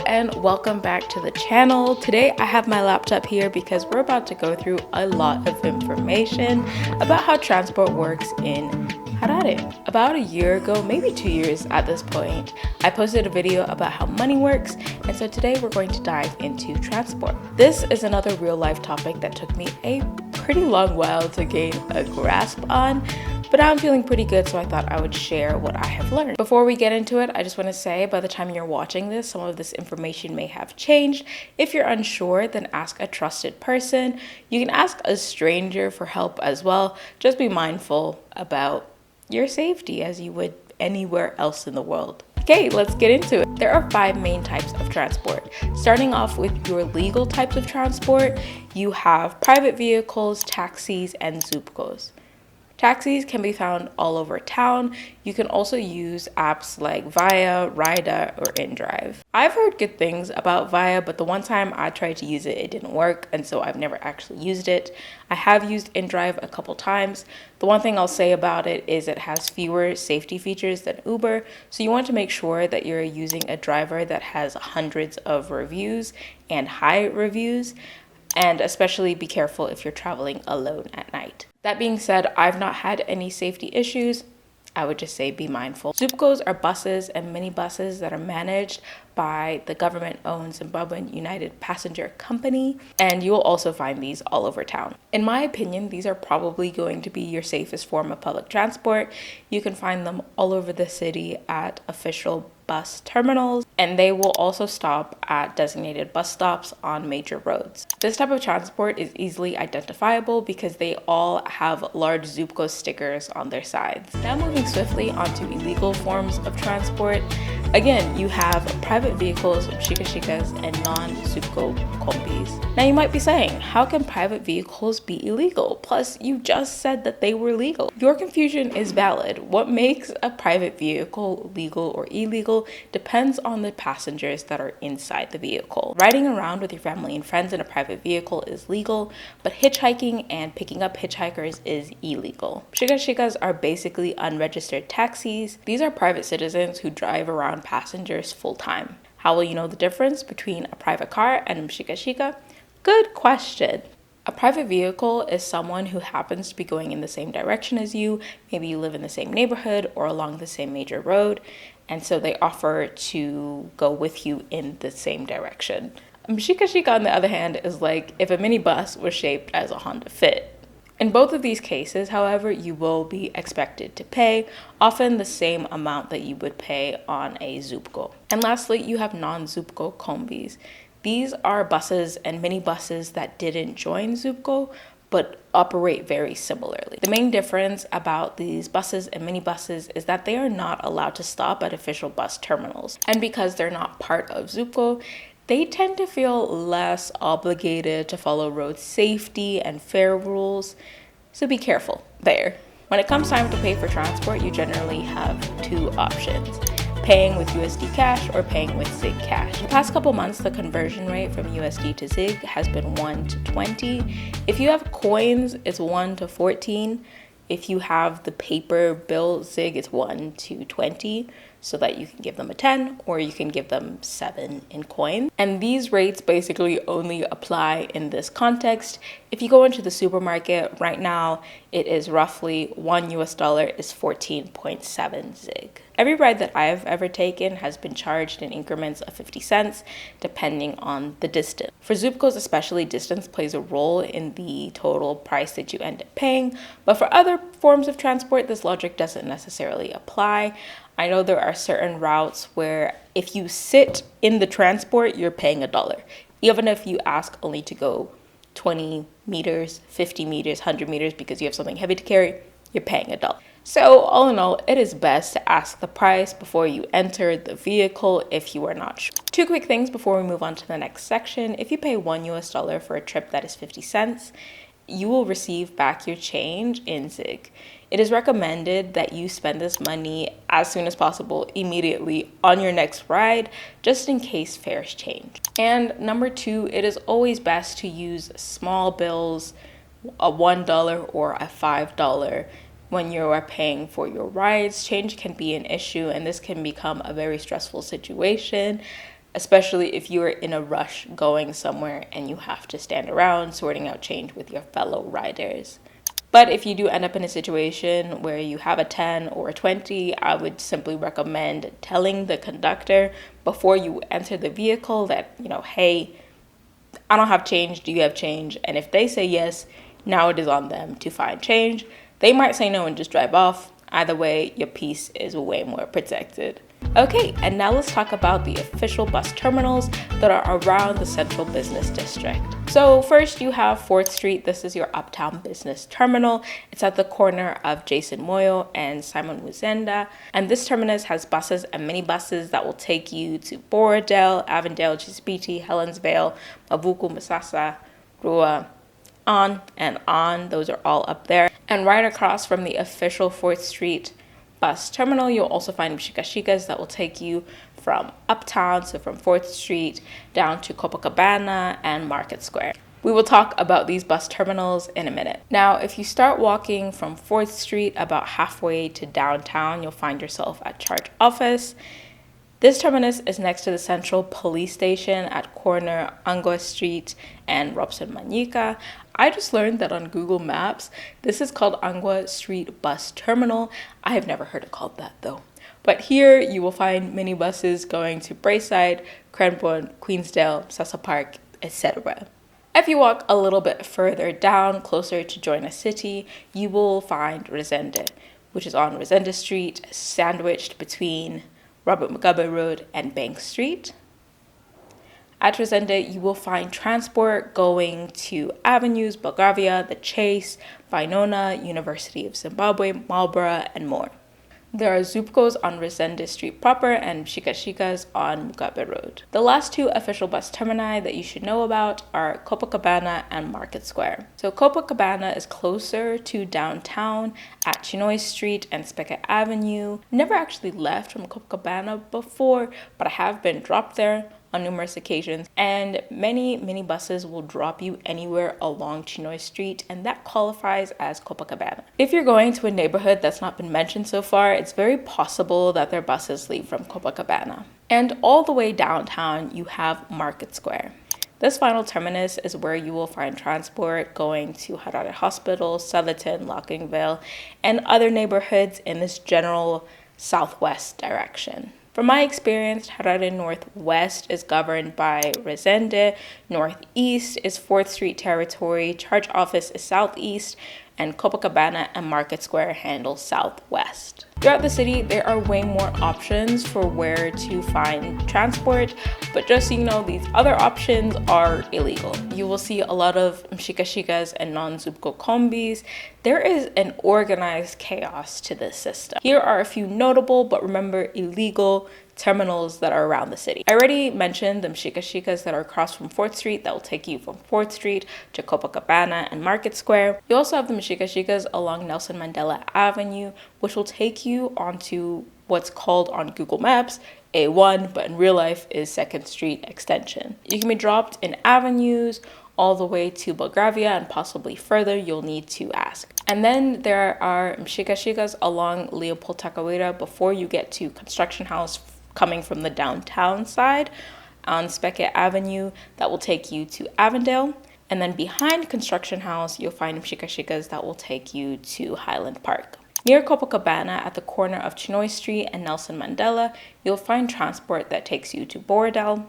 and welcome back to the channel. Today I have my laptop here because we're about to go through a lot of information about how transport works in Harare. About a year ago, maybe 2 years at this point, I posted a video about how money works, and so today we're going to dive into transport. This is another real life topic that took me a pretty long while to gain a grasp on, but now I'm feeling pretty good, so I thought I would share what I have learned. Before we get into it, I just want to say by the time you're watching this, some of this information may have changed. If you're unsure, then ask a trusted person. You can ask a stranger for help as well. Just be mindful about your safety as you would anywhere else in the world. Okay, let's get into it. There are 5 main types of transport. Starting off with your legal types of transport, you have private vehicles, taxis, and ZUPCOs. Taxis can be found all over town. You can also use apps like Vaya, Rida, or inDrive. I've heard good things about Vaya, but the one time I tried to use it, it didn't work, and so I've never actually used it. I have used inDrive a couple times. The one thing I'll say about it is it has fewer safety features than Uber, so you want to make sure that you're using a driver that has hundreds of reviews and high reviews, and especially be careful if you're traveling alone at night. That being said, I've not had any safety issues. I would just say be mindful. ZUPCOs are buses and minibuses that are managed by the government-owned Zimbabwean United Passenger Company, and you will also find these all over town. In my opinion, these are probably going to be your safest form of public transport. You can find them all over the city at official bus terminals, and they will also stop at designated bus stops on major roads. This type of transport is easily identifiable because they all have large ZUPCO stickers on their sides. Now moving swiftly onto illegal forms of transport. Again, you have private vehicles, Mshikashikas, and non-ZUPCO Kombis. Now you might be saying, how can private vehicles be illegal? Plus, you just said that they were legal. Your confusion is valid. What makes a private vehicle legal or illegal depends on the passengers that are inside the vehicle. Riding around with your family and friends in a private vehicle is legal, but hitchhiking and picking up hitchhikers is illegal. Mshikashikas are basically unregistered taxis. These are private citizens who drive around passengers full-time. How will you know the difference between a private car and a mshikashika? Good question. A private vehicle is someone who happens to be going in the same direction as you. Maybe you live in the same neighborhood or along the same major road, and so they offer to go with you in the same direction. A mshikashika, on the other hand, is like if a minibus was shaped as a Honda Fit. In both of these cases, however, you will be expected to pay, often the same amount that you would pay on a ZUPCO. And lastly, you have Non-ZUPCO Kombis. These are buses and minibuses that didn't join ZUPCO, but operate very similarly. The main difference about these buses and minibuses is that they are not allowed to stop at official bus terminals. And because they're not part of ZUPCO, they tend to feel less obligated to follow road safety and fare rules, so be careful there. When it comes time to pay for transport, you generally have 2 options: paying with USD cash or paying with ZiG cash. The past couple months, the conversion rate from USD to ZiG has been 1 to 20. If you have coins, it's 1 to 14. If you have the paper bill ZiG, it's 1 to 20, so that you can give them a 10 or you can give them 7 in coin. And these rates basically only apply in this context. If you go into the supermarket right now, it is roughly $1 is 14.7 ZiG. Every ride that I've ever taken has been charged in increments of 50 cents, depending on the distance. For ZUPCOs especially, distance plays a role in the total price that you end up paying, but for other forms of transport, this logic doesn't necessarily apply. I know there are certain routes where if you sit in the transport, you're paying $1. Even if you ask only to go 20 meters, 50 meters, 100 meters because you have something heavy to carry, you're paying $1. So all in all, it is best to ask the price before you enter the vehicle if you are not sure. 2 quick things before we move on to the next section. If you pay $1 for a trip that is 50 cents, you will receive back your change in ZiG. It is recommended that you spend this money as soon as possible, immediately on your next ride, just in case fares change. And number 2, it is always best to use small bills, a $1 or a $5 when you are paying for your rides. Change can be an issue, and this can become a very stressful situation. especially if you're in a rush going somewhere and you have to stand around sorting out change with your fellow riders. But if you do end up in a situation where you have a 10 or a 20, I would simply recommend telling the conductor before you enter the vehicle that, hey, I don't have change, do you have change? And if they say yes, now it is on them to find change. They might say no and just drive off. Either way, your peace is way more protected. Okay, and now let's talk about the official bus terminals that are around the central business district. So first you have 4th Street. This is your uptown business terminal. It's at the corner of Jason Moyo and Simon Wuzenda. And this terminus has buses and minibuses that will take you to Borodale, Avondale, Chisipiti, Helensvale, Mavuku, Masasa, Rua, on and on. Those are all up there. And right across from the official 4th Street bus terminal, you'll also find Mshikashikas that will take you from uptown, so from 4th Street down to Copacabana and Market Square. We will talk about these bus terminals in a minute. Now, if you start walking from 4th Street about halfway to downtown, you'll find yourself at Charge Office. This terminus is next to the Central Police Station at corner Angwa Street and Robson Manyika. I just learned that on Google Maps, this is called Angwa Street Bus Terminal. I have never heard it called that though. But here you will find minibuses going to Braeside, Cranbourne, Queensdale, Sasa Park, etc. If you walk a little bit further down, closer to Joina City, you will find Resende, which is on Resende Street, sandwiched between Robert Mugabe Road and Bank Street. At Resende, you will find transport going to avenues, Belgravia, The Chase, Vinona, University of Zimbabwe, Marlborough, and more. There are ZUPCOs on Resende Street proper and Mshikashikas on Mugabe Road. The last two official bus termini that you should know about are Copacabana and Market Square. So Copacabana is closer to downtown at Chinhoy Street and Speke Avenue. Never actually left from Copacabana before, but I have been dropped there on numerous occasions, and many minibuses will drop you anywhere along Chinhoy Street, and that qualifies as Copacabana. If you're going to a neighborhood that's not been mentioned so far, it's very possible that their buses leave from Copacabana. And all the way downtown, you have Market Square. This final terminus is where you will find transport going to Harare Hospital, Southerton, Lockingvale, and other neighborhoods in this general southwest direction. From my experience, Harare Northwest is governed by Resende, Northeast is 4th Street territory, Charge Office is Southeast, and Copacabana and Market Square handle Southwest. Throughout the city, there are way more options for where to find transport, but just so you know, these other options are illegal. You will see a lot of Mshikashikas and Non-ZUPCO Kombis. There is an organized chaos to this system. Here are a few notable, but remember, illegal terminals that are around the city. I already mentioned the Mshikashikas that are across from 4th Street that will take you from 4th Street to Copacabana and Market Square. You also have the Mshikashikas along Nelson Mandela Avenue, which will take you onto what's called on Google Maps A1, but in real life is 2nd Street Extension. You can be dropped in avenues all the way to Belgravia and possibly further. You'll need to ask. And then there are Mshikashikas along Leopold Takawira before you get to Construction House coming from the downtown side on Speke Avenue that will take you to Avondale. And then behind Construction House, you'll find Mshikashikas that will take you to Highland Park. Near Copacabana at the corner of Chinhoy Street and Nelson Mandela, you'll find transport that takes you to Borodale.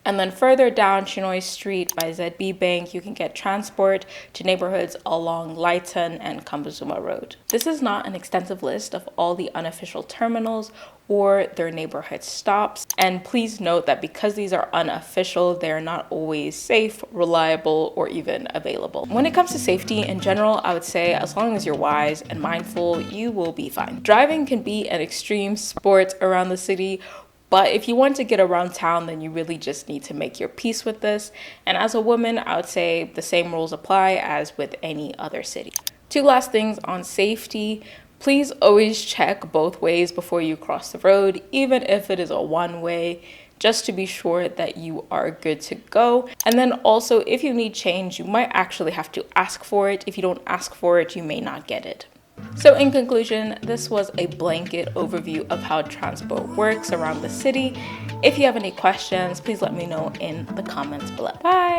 And then further down Chinhoy Street by ZB Bank, you can get transport to neighborhoods along Lytton and Kambuzuma Road. This is not an extensive list of all the unofficial terminals or their neighborhood stops. And please note that because these are unofficial, they're not always safe, reliable, or even available. When it comes to safety in general, I would say as long as you're wise and mindful, you will be fine. Driving can be an extreme sport around the city, but if you want to get around town, then you really just need to make your peace with this. And as a woman, I would say the same rules apply as with any other city. Two last things on safety. Please always check both ways before you cross the road, even if it is a one-way, just to be sure that you are good to go. And then also, if you need change, you might actually have to ask for it. If you don't ask for it, you may not get it. So in conclusion, this was a blanket overview of how transport works around the city. If you have any questions, please let me know in the comments below. Bye!